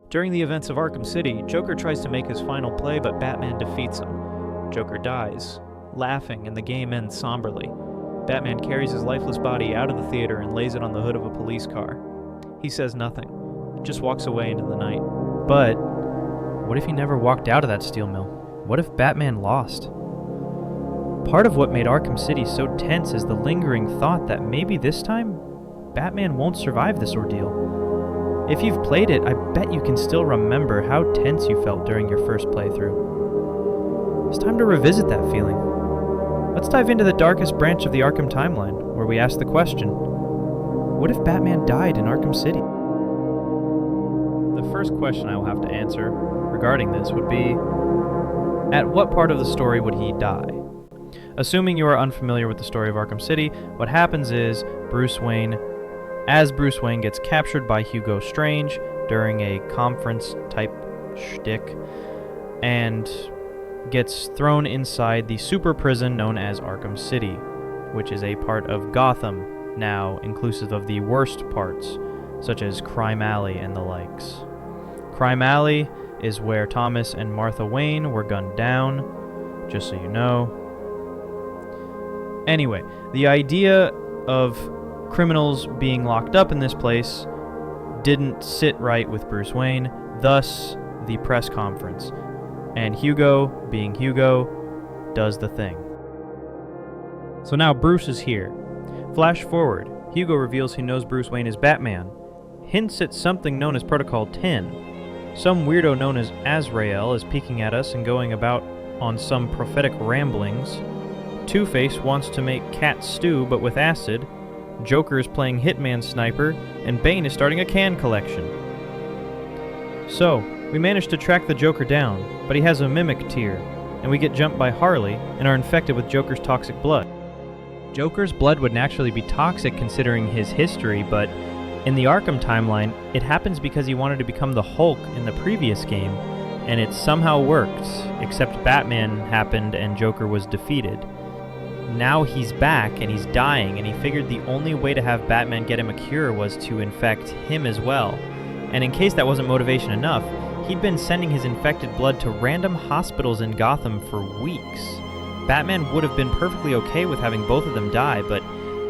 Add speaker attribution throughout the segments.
Speaker 1: During the events of Arkham City, Joker tries to make his final play, but Batman defeats him. Joker dies, laughing, and the game ends somberly. Batman carries his lifeless body out of the theater and lays it on the hood of a police car. He says nothing, just walks away into the night.
Speaker 2: But what if he never walked out of that steel mill? What if Batman lost? Part of what made Arkham City so tense is the lingering thought that maybe this time, Batman won't survive this ordeal. If you've played it, I bet you can still remember how tense you felt during your first playthrough. It's time to revisit that feeling. Let's dive into the darkest branch of the Arkham timeline, where we ask the question, what if Batman died in Arkham City? The first question I will have to answer regarding this would be, at what part of the story would he die? Assuming you are unfamiliar with the story of Arkham City, what happens is Bruce Wayne gets captured by Hugo Strange during a conference-type shtick and gets thrown inside the super prison known as Arkham City, which is a part of Gotham, now inclusive of the worst parts, such as Crime Alley and the likes. Crime Alley is where Thomas and Martha Wayne were gunned down, just so you know. Anyway, the idea of criminals being locked up in this place didn't sit right with Bruce Wayne, thus the press conference. And Hugo, being Hugo, does the thing. So now Bruce is here. Flash forward, Hugo reveals he knows Bruce Wayne is Batman, hints at something known as Protocol 10. Some weirdo known as Azrael is peeking at us and going about on some prophetic ramblings. Two-Face wants to make cat stew but with acid. Joker is playing Hitman Sniper, and Bane is starting a can collection. So, we managed to track the Joker down, but he has a mimic tier, and we get jumped by Harley and are infected with Joker's toxic blood. Joker's blood would naturally be toxic considering his history, but in the Arkham timeline, it happens because he wanted to become the Hulk in the previous game, and it somehow worked, except Batman happened and Joker was defeated. Now he's back and he's dying, and he figured the only way to have Batman get him a cure was to infect him as well. And in case that wasn't motivation enough, he'd been sending his infected blood to random hospitals in Gotham for weeks. Batman would have been perfectly okay with having both of them die, but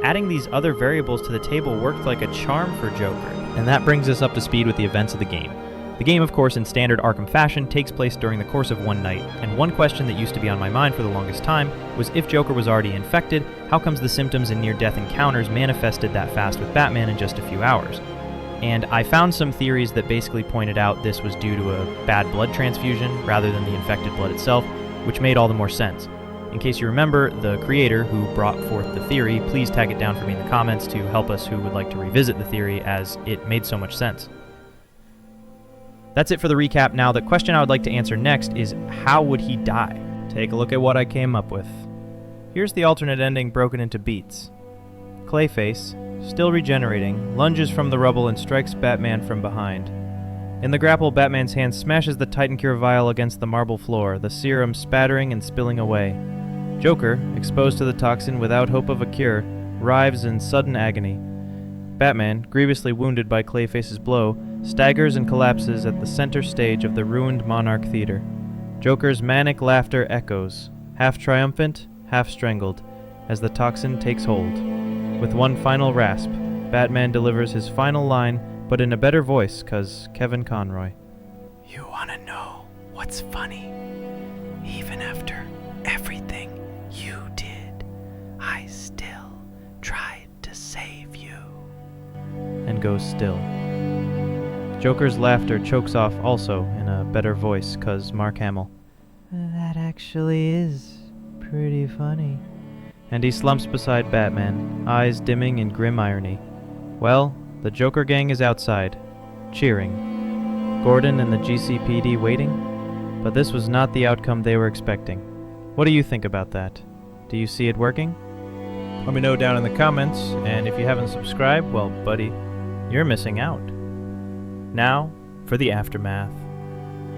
Speaker 2: adding these other variables to the table worked like a charm for Joker. And that brings us up to speed with the events of the game. The game, of course, in standard Arkham fashion, takes place during the course of one night, and one question that used to be on my mind for the longest time was if Joker was already infected, how comes the symptoms and near-death encounters manifested that fast with Batman in just a few hours? And I found some theories that basically pointed out this was due to a bad blood transfusion rather than the infected blood itself, which made all the more sense. In case you remember, the creator who brought forth the theory, please tag it down for me in the comments to help us who would like to revisit the theory, as it made so much sense. That's it for the recap. Now, the question I would like to answer next is, how would he die? Take a look at what I came up with. Here's the alternate ending broken into beats. Clayface, still regenerating, lunges from the rubble and strikes Batman from behind. In the grapple, Batman's hand smashes the Titan Cure vial against the marble floor, the serum spattering and spilling away. Joker, exposed to the toxin without hope of a cure, writhes in sudden agony. Batman, grievously wounded by Clayface's blow, staggers and collapses at the center stage of the ruined Monarch Theater. Joker's manic laughter echoes, half triumphant, half strangled, as the toxin takes hold. With one final rasp, Batman delivers his final line, but in a better voice, 'cause Kevin Conroy.
Speaker 3: You wanna know what's funny? Even after everything you did, I still tried to save you.
Speaker 2: And goes still. Joker's laughter chokes off also in a better voice, 'cause Mark Hamill. That actually is pretty funny. And he slumps beside Batman, eyes dimming in grim irony. Well, the Joker gang is outside, cheering. Gordon and the GCPD waiting, but this was not the outcome they were expecting. What do you think about that? Do you see it working? Let me know down in the comments, and if you haven't subscribed, well, buddy, you're missing out. Now, for the aftermath.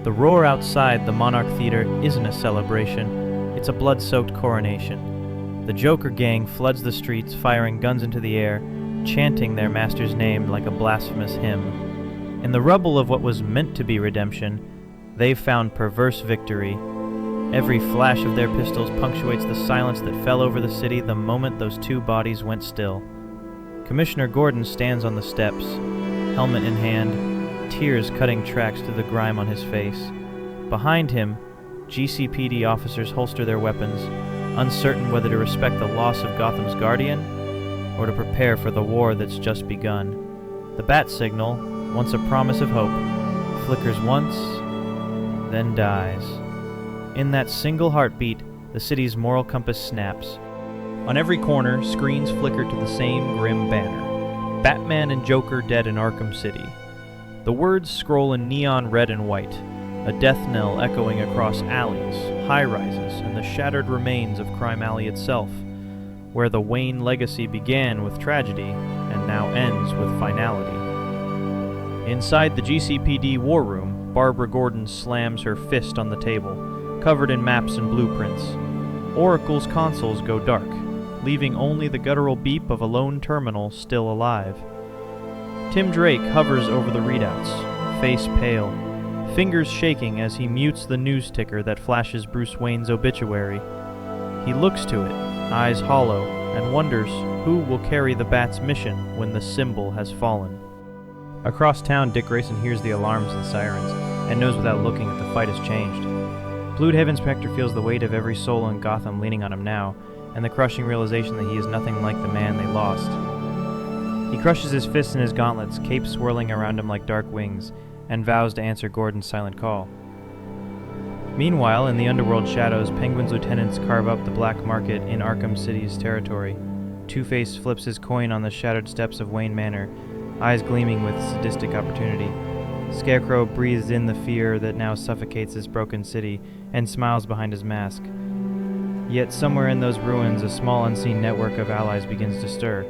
Speaker 2: The roar outside the Monarch Theater isn't a celebration, it's a blood-soaked coronation. The Joker gang floods the streets, firing guns into the air, chanting their master's name like a blasphemous hymn. In the rubble of what was meant to be redemption, they found perverse victory. Every flash of their pistols punctuates the silence that fell over the city the moment those two bodies went still. Commissioner Gordon stands on the steps, helmet in hand, tears cutting tracks through the grime on his face. Behind him, GCPD officers holster their weapons, uncertain whether to respect the loss of Gotham's guardian or to prepare for the war that's just begun. The bat signal, once a promise of hope, flickers once, then dies. In that single heartbeat, the city's moral compass snaps.
Speaker 1: On every corner, screens flicker to the same grim banner: Batman and Joker dead in Arkham City. The words scroll in neon red and white, a death knell echoing across alleys, high-rises, and the shattered remains of Crime Alley itself, where the Wayne legacy began with tragedy and now ends with finality. Inside the GCPD war room, Barbara Gordon slams her fist on the table, covered in maps and blueprints. Oracle's consoles go dark, leaving only the guttural beep of a lone terminal still alive. Tim Drake hovers over the readouts, face pale, fingers shaking as he mutes the news ticker that flashes Bruce Wayne's obituary. He looks to it, eyes hollow, and wonders who will carry the Bat's mission when the symbol has fallen. Across town, Dick Grayson hears the alarms and sirens, and knows without looking that the fight has changed. Bluehaven Spectre feels the weight of every soul in Gotham leaning on him now, and the crushing realization that he is nothing like the man they lost. He crushes his fists in his gauntlets, cape swirling around him like dark wings, and vows to answer Gordon's silent call. Meanwhile, in the underworld shadows, Penguin's lieutenants carve up the black market in Arkham City's territory. Two-Face flips his coin on the shattered steps of Wayne Manor, eyes gleaming with sadistic opportunity. Scarecrow breathes in the fear that now suffocates this broken city, and smiles behind his mask. Yet somewhere in those ruins, a small unseen network of allies begins to stir.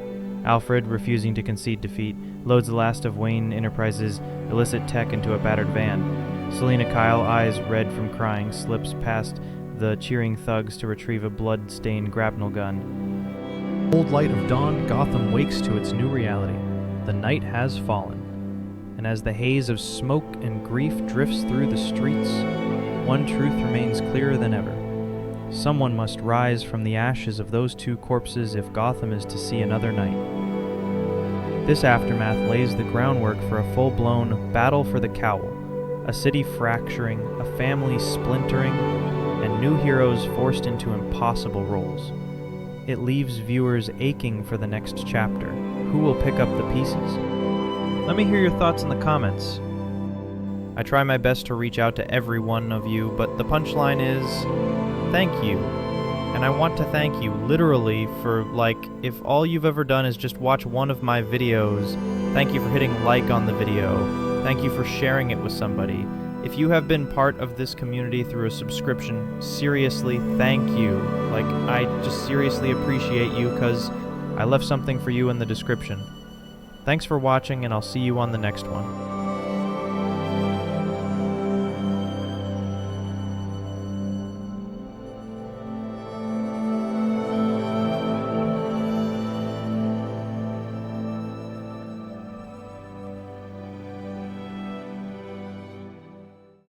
Speaker 1: Alfred, refusing to concede defeat, loads the last of Wayne Enterprises' illicit tech into a battered van. Selina Kyle, eyes red from crying, slips past the cheering thugs to retrieve a blood-stained grapnel gun. Old light of dawn, Gotham wakes to its new reality. The night has fallen. And as the haze of smoke and grief drifts through the streets, one truth remains clearer than ever. Someone must rise from the ashes of those two corpses if Gotham is to see another night. This aftermath lays the groundwork for a full-blown battle for the cowl, a city fracturing, a family splintering, and new heroes forced into impossible roles. It leaves viewers aching for the next chapter. Who will pick up the pieces? Let me hear your thoughts in the comments. I try my best to reach out to every one of you, but the punchline is, thank you. And I want to thank you, literally, for, if all you've ever done is just watch one of my videos, thank you for hitting like on the video. Thank you for sharing it with somebody. If you have been part of this community through a subscription, seriously, thank you. I just seriously appreciate you, because I left something for you in the description. Thanks for watching, and I'll see you on the next one.